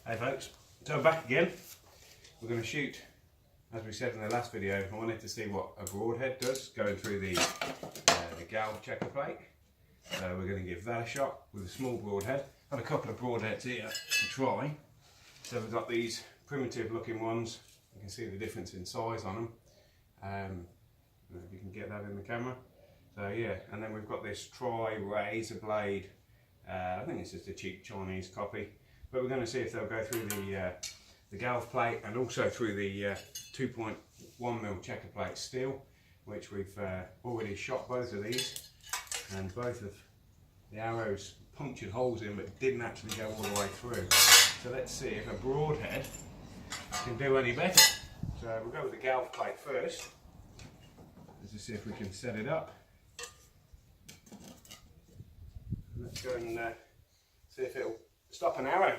Hey folks, so I'm back again. We're going to shoot, as we said in the last video, I wanted to see what a broadhead does going through the galv checker plate. So we're going to give that a shot with a small broadhead. I've got a couple of broadheads here to try. So we've got these primitive looking ones. You can see the difference in size on them. I don't know if you can get that in the camera. So yeah, and then we've got this razor blade. I think it's just a cheap Chinese copy. But we're going to see if they'll go through the galv plate and also through the 2.1mm checker plate steel, which we've already shot both of these, and both of the arrows punctured holes in but didn't actually go all the way through. So let's see if a broadhead can do any better. So we'll go with the galv plate first. Let's just see if we can set it up. Let's go and see if it'll stop an arrow.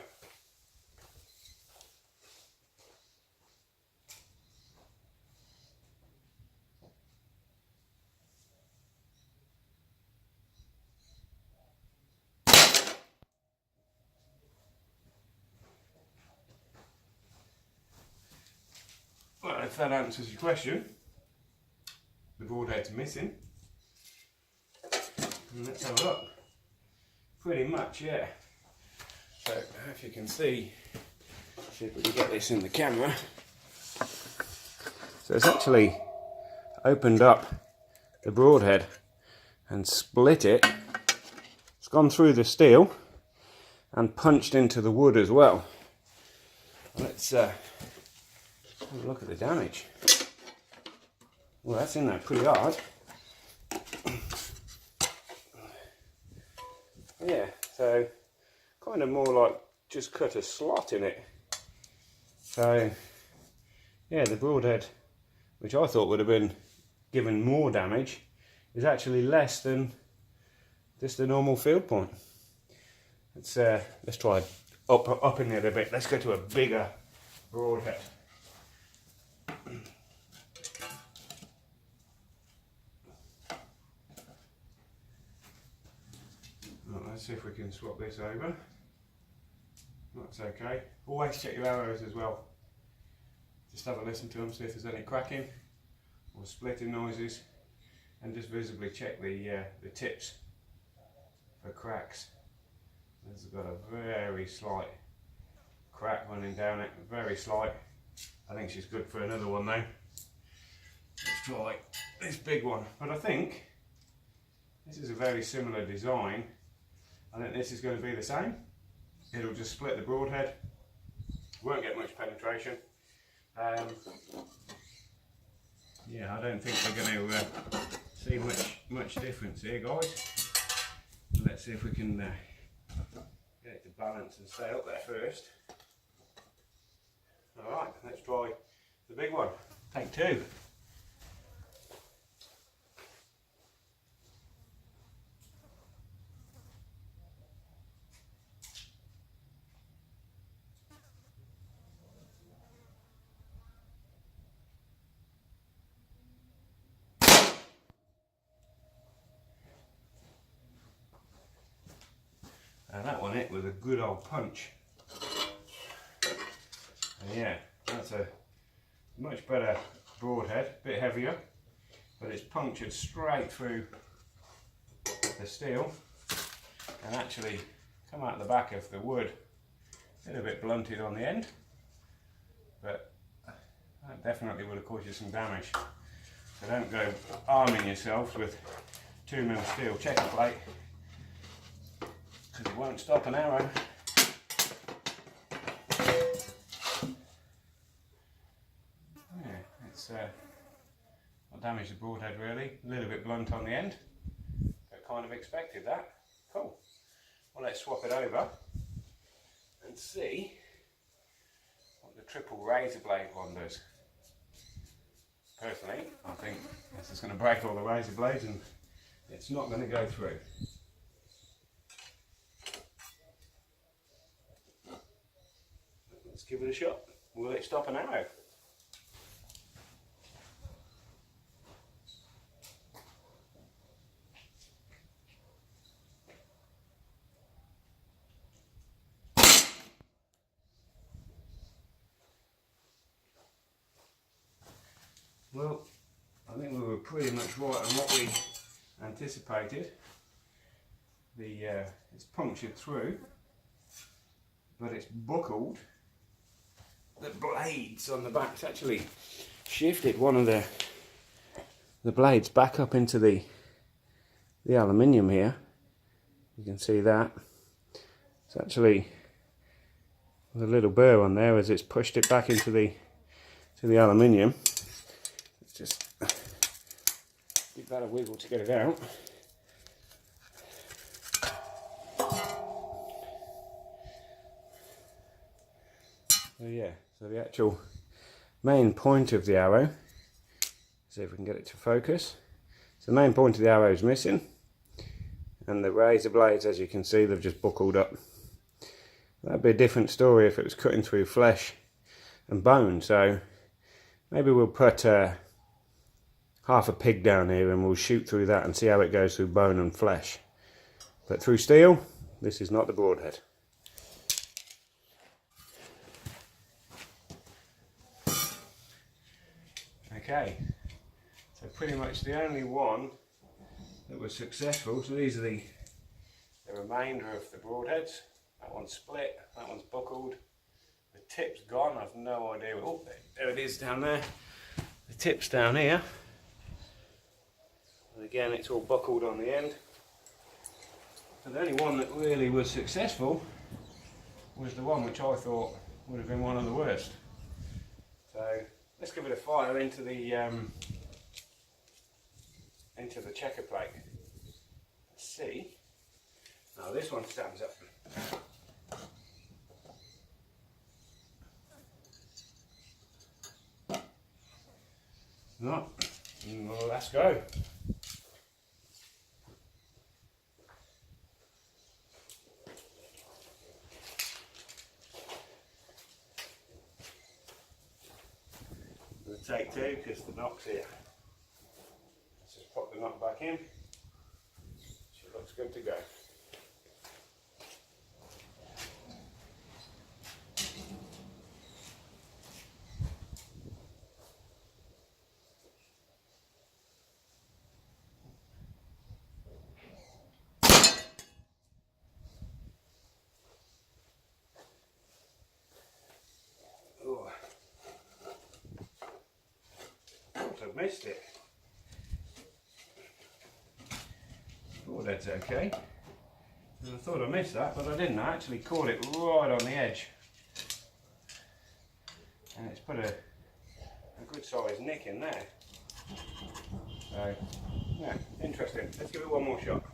Well, if that answers your question, the broadhead's missing. And let's have a look. Pretty much, yeah. So if you can see if we can get this in the camera. So it's actually opened up the broadhead and split it. It's gone through the steel and punched into the wood as well. Let's have a look at the damage. Well, that's in there pretty hard. Yeah, so kind of more like just cut a slot in it. So yeah, the broadhead, which I thought would have been given more damage, is actually less than just a normal field point. Let's try up in it a bit. Let's go to a bigger broadhead. Right, let's see if we can swap this over. That's okay. Always check your arrows as well. Just have a listen to them, see if there's any cracking or splitting noises, and just visibly check the tips for cracks. This has got a very slight crack running down it, very slight. I think she's good for another one though. Let's try this big one, but I think this is a very similar design. I think this is going to be the same. It'll just split the broadhead, won't get much penetration. Yeah, I don't think we're going to see much difference here, guys. Let's see if we can get it to balance and stay up there first. Alright, let's try the big one. Take two. And that one hit with a good old punch. And yeah, that's a much better broadhead, a bit heavier, but it's punctured straight through the steel and actually come out the back of the wood. A bit blunted on the end, but that definitely would have caused you some damage. So don't go arming yourselves with 2mm steel checker plate, because it won't stop an arrow. Yeah, it's not damaged the broadhead really, a little bit blunt on the end, but kind of expected that. Cool. Well, let's swap it over and see what the triple razor blade one does. Personally, I think this is going to break all the razor blades and it's not going to go through. Let's give it a shot. Will it stop an arrow? Well, I think we were pretty much right on what we anticipated. It's punctured through, but it's buckled. The blades on the back's actually shifted one of the blades back up into the aluminium here. You can see that. It's actually with a little burr on there as it's pushed it back into the aluminium. Let's just give that a wiggle to get it out. So yeah, so the actual main point of the arrow, see if we can get it to focus. So the main point of the arrow is missing, and the razor blades, as you can see, they've just buckled up. That'd be a different story if it was cutting through flesh and bone. So maybe we'll put half a pig down here and we'll shoot through that and see how it goes through bone and flesh. But through steel, this is not the broadhead. Okay, so pretty much the only one that was successful. So these are the remainder of the broadheads. That one's split, that one's buckled. The tip's gone, I've no idea. Oh, there it is down there. The tip's down here. And again, it's all buckled on the end. So the only one that really was successful was the one which I thought would have been one of the worst. So let's give it a fire into the checker plate. Let's see. Now this one stands up. No, well, let's go. We'll take two because the knock's here. Let's just pop the knock back in. She looks good to go. I've missed it. Broadhead's okay. And I thought I missed that, but I didn't. I actually caught it right on the edge. And it's put a good sized nick in there. So, yeah, interesting. Let's give it one more shot.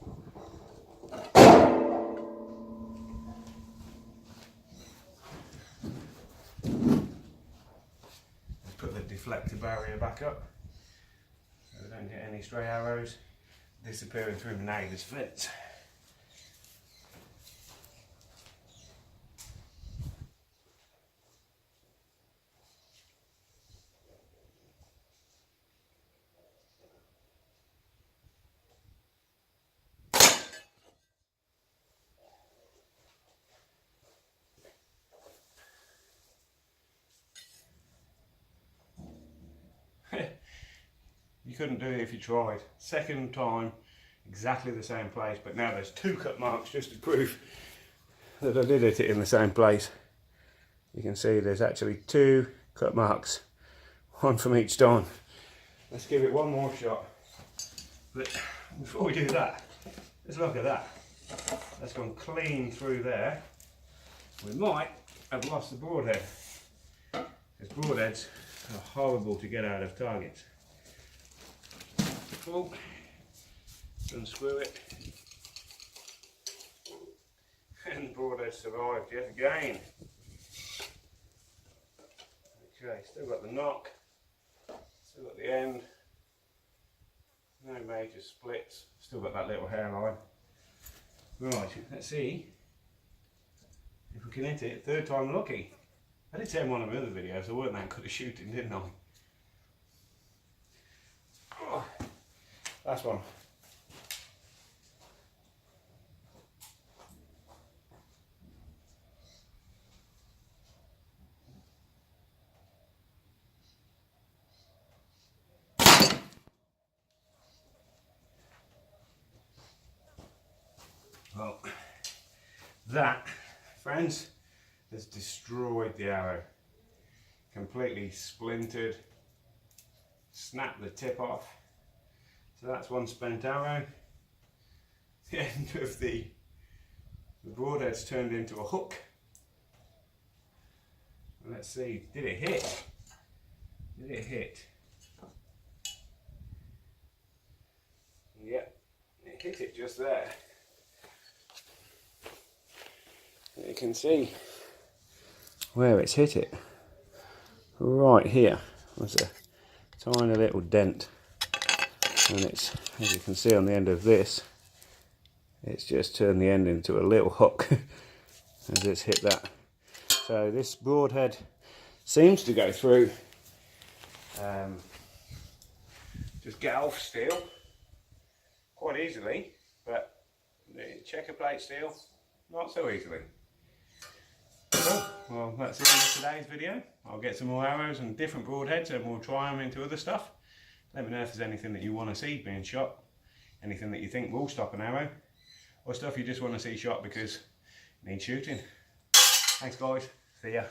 Let's put the deflector barrier back up. So we don't get any stray arrows disappearing through the neighbour's fence. You couldn't do it if you tried. Second time, exactly the same place, but now there's two cut marks just to prove that I did hit it in the same place. You can see there's actually two cut marks, one from each time. Let's give it one more shot. But before we do that, let's look at that. That's gone clean through there. We might have lost the broadhead, because broadheads are horrible to get out of targets. Cool. Unscrew it, and the broadhead survived yet again. Okay, still got the knock, still got the end, no major splits, still got that little hairline. Right, let's see if we can hit it. Third time lucky. I did say in one of my other videos I weren't that good at shooting, didn't I? Oh, last one. Well, that, friends, has destroyed the arrow. Completely splintered, snapped the tip off. So that's one spent arrow. The end of the broadhead's turned into a hook. Let's see, did it hit? Did it hit? Yep, it hit it just there. You can see where it's hit it. Right here was a tiny little dent, and it's, as you can see on the end of this, it's just turned the end into a little hook as it's hit that. So this broadhead seems to go through just galv steel quite easily, but the checker plate steel not so easily. Well, that's it for today's video. I'll get some more arrows and different broadheads and we'll try them into other stuff. Let me know if there's anything that you want to see being shot, anything that you think will stop an arrow, or stuff you just want to see shot because it needs shooting. Thanks guys, see ya.